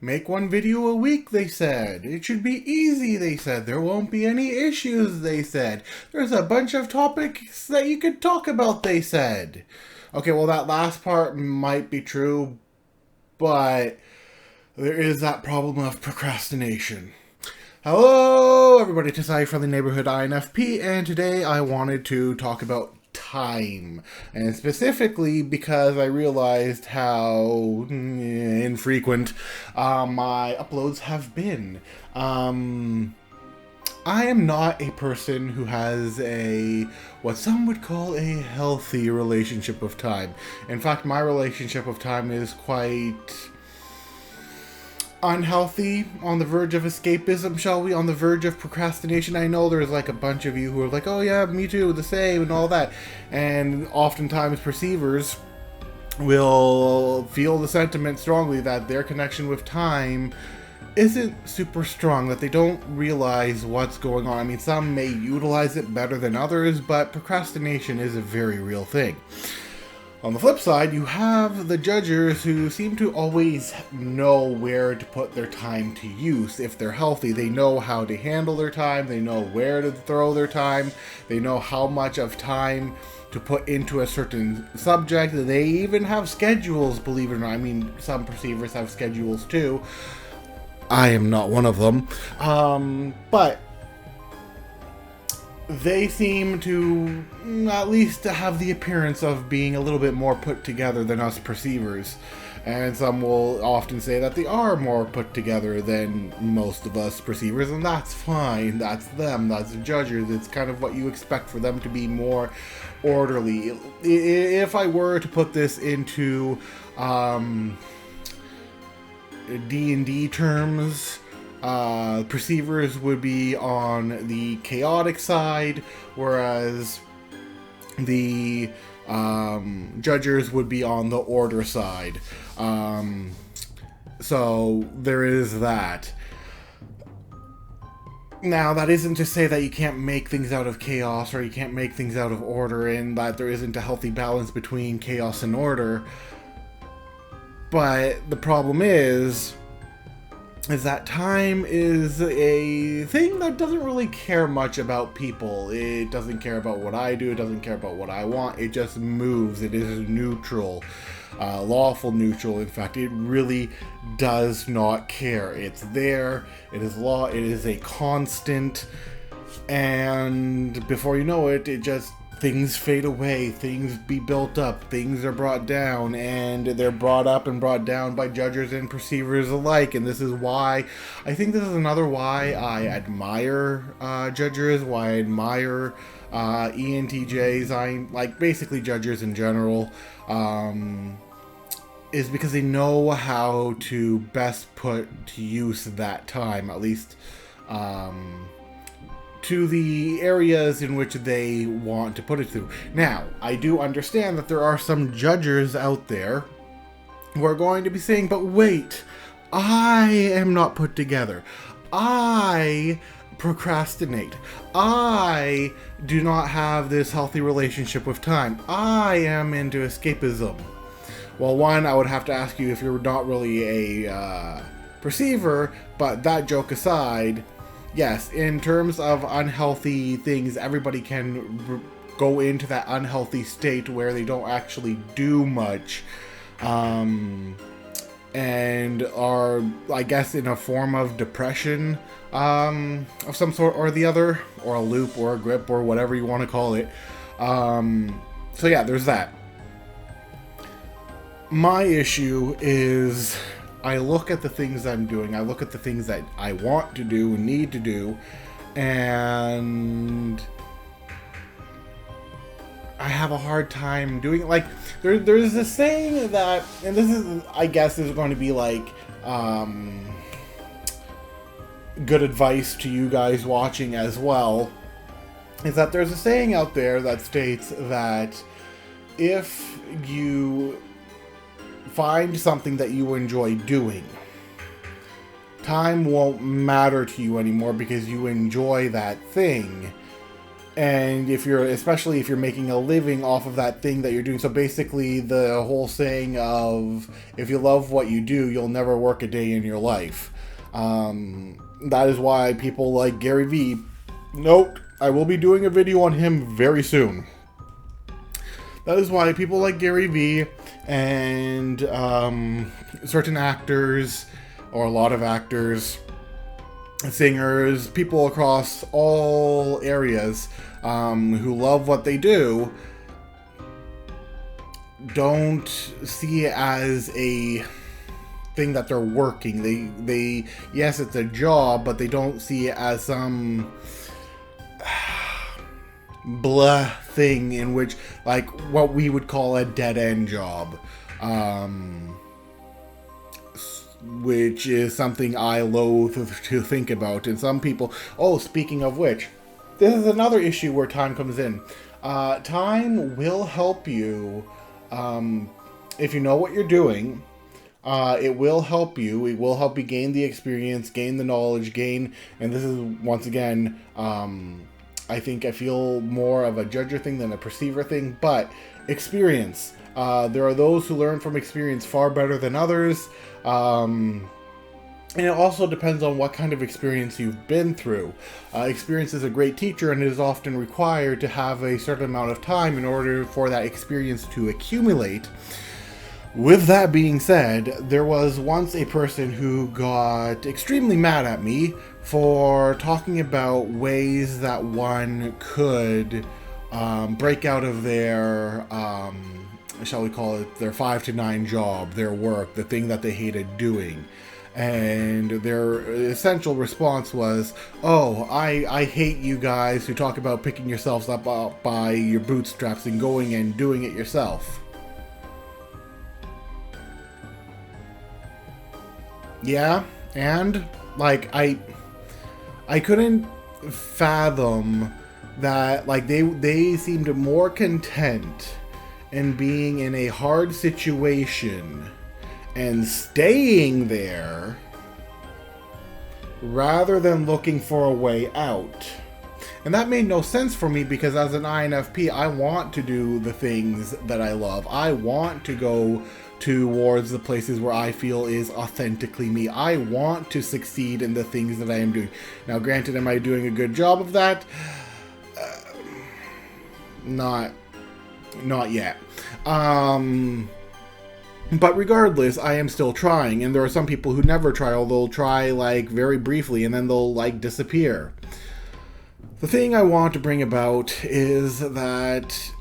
Make one video a week, they said. It should be easy, they said. There won't be any issues, they said. There's a bunch of topics that you could talk about, they said. Okay, well, that last part might be true, but there is that problem of procrastination. Hello, everybody, to Sai from the Neighborhood INFP, and today I wanted to talk about time, and specifically because I realized how infrequent my uploads have been. I am not a person who has what some would call a healthy relationship with time. In fact, my relationship with time is quite unhealthy, on the verge of escapism, shall we, on the verge of procrastination. I know there's like a bunch of you who are like, oh yeah, me too, the same, and all that. And oftentimes perceivers will feel the sentiment strongly that their connection with time isn't super strong, that they don't realize what's going on. I mean, some may utilize it better than others, but procrastination is a very real thing. On the flip side, you have the judgers who seem to always know where to put their time to use. If they're healthy, they know how to handle their time, they know where to throw their time, they know how much of time to put into a certain subject. They even have schedules, believe it or not. I mean, some perceivers have schedules too. I am not one of them. But they seem to at least have the appearance of being a little bit more put together than us perceivers. And some will often say that they are more put together than most of us perceivers, and that's fine. That's them. That's the judges. It's kind of what you expect for them to be more orderly. If I were to put this into D&D terms, perceivers would be on the chaotic side, whereas the judgers would be on the order side. So there is that. Now, that isn't to say that you can't make things out of chaos or you can't make things out of order, and that there isn't a healthy balance between chaos and order. But the problem is that time is a thing that doesn't really care much about people. It doesn't care about what I do, it doesn't care about what I want, it just moves. It is neutral, lawful neutral. In fact, it really does not care. It's there, it is law, it is a constant, and before you know it, things fade away, things be built up, things are brought down, and they're brought up and brought down by judges and perceivers alike. And this is why, I think this is another why I admire judges, why I admire ENTJs, I like basically judges in general, is because they know how to best put to use that time, at least to the areas in which they want to put it to. Now, I do understand that there are some judgers out there who are going to be saying, but wait, I am not put together. I procrastinate. I do not have this healthy relationship with time. I am into escapism. Well, one, I would have to ask you if you're not really a perceiver, but that joke aside, yes, in terms of unhealthy things, everybody can go into that unhealthy state where they don't actually do much, and are, I guess, in a form of depression of some sort or the other, or a loop or a grip or whatever you want to call it. So yeah, there's that. My issue is, I look at the things I'm doing, I look at the things that I want to do and need to do, and I have a hard time doing it. Like, there's this saying that, and this is, I guess, is going to be like good advice to you guys watching as well, is that there's a saying out there that states that if you find something that you enjoy doing, time won't matter to you anymore because you enjoy that thing. And especially if you're making a living off of that thing that you're doing. So basically the whole saying of, if you love what you do, you'll never work a day in your life. That is why people like Gary Vee, note, I will be doing a video on him very soon. That is why people like Gary Vee and certain actors, or a lot of actors, singers, people across all areas who love what they do, don't see it as a thing that they're working. They yes, it's a job, but they don't see it as some blah thing in which, like, what we would call a dead-end job. Which is something I loathe to think about. And some people... Oh, speaking of which, this is another issue where time comes in. Time will help you if you know what you're doing. It will help you. It will help you gain the experience, gain the knowledge, and this is, once again, I think I feel more of a judger thing than a perceiver thing, but experience. There are those who learn from experience far better than others. And it also depends on what kind of experience you've been through. Experience is a great teacher, and it is often required to have a certain amount of time in order for that experience to accumulate. With that being said, there was once a person who got extremely mad at me for talking about ways that one could break out of their, shall we call it, their 5 to 9 job, their work, the thing that they hated doing. And their essential response was, oh, I hate you guys who talk about picking yourselves up by your bootstraps and going and doing it yourself. Yeah, and, like, I couldn't fathom that, like, they seemed more content in being in a hard situation and staying there rather than looking for a way out. And that made no sense for me, because as an INFP, I want to do the things that I love. I want to go towards the places where I feel is authentically me. I want to succeed in the things that I am doing. Now, granted, am I doing a good job of that? Not yet. But regardless, I am still trying, and there are some people who never try, or they'll try, like, very briefly, and then they'll, like, disappear. The thing I want to bring about is that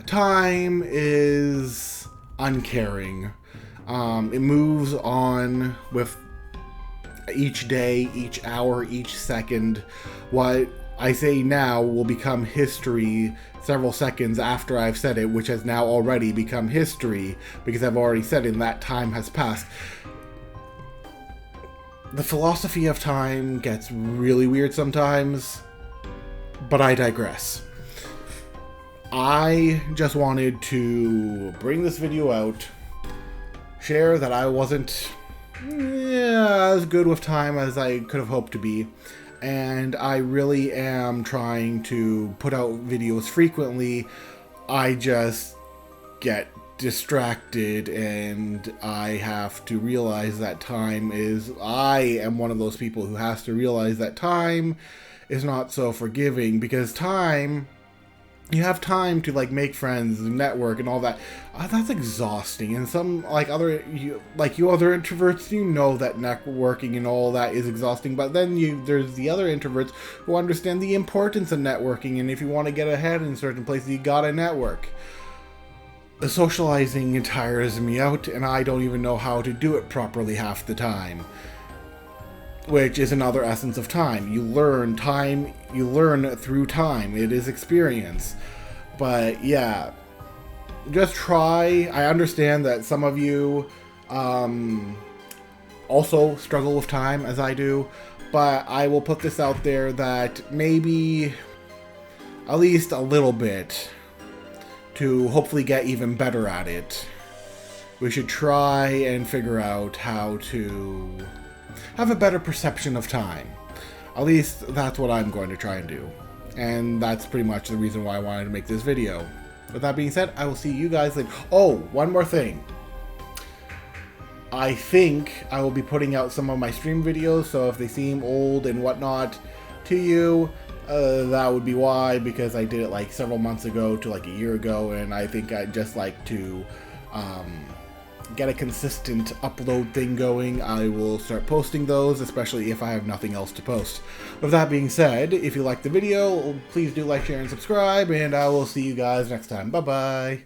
time is uncaring. It moves on with each day, each hour, each second. What I say now will become history several seconds after I've said it, which has now already become history because I've already said it and that time has passed. The philosophy of time gets really weird sometimes, but I digress. I just wanted to bring this video out, share that I wasn't as good with time as I could have hoped to be, and I really am trying to put out videos frequently. I just get distracted, and I have to realize that I am one of those people who has to realize that time is not so forgiving, because time, you have time to, like, make friends and network and all that. That's exhausting. And some, like, other other introverts, you know that networking and all that is exhausting. But then there's the other introverts who understand the importance of networking. And if you want to get ahead in certain places, you gotta network. The socializing tires me out, and I don't even know how to do it properly half the time. Which is another essence of time. You learn through time. It is experience. But yeah, just try. I understand that some of you also struggle with time as I do, but I will put this out there that maybe at least a little bit, to hopefully get even better at it, we should try and figure out how to have a better perception of time. At least that's what I'm going to try and do. And that's pretty much the reason why I wanted to make this video. With that being said, I will see you guys later. Oh, one more thing. I think I will be putting out some of my stream videos, so if they seem old and whatnot to you, that would be why, because I did it like several months ago to like a year ago, and I think I'd just like to get a consistent upload thing going. I will start posting those, especially if I have nothing else to post. With that being said, if you liked the video, please do like, share, and subscribe, and I will see you guys next time. Bye-bye!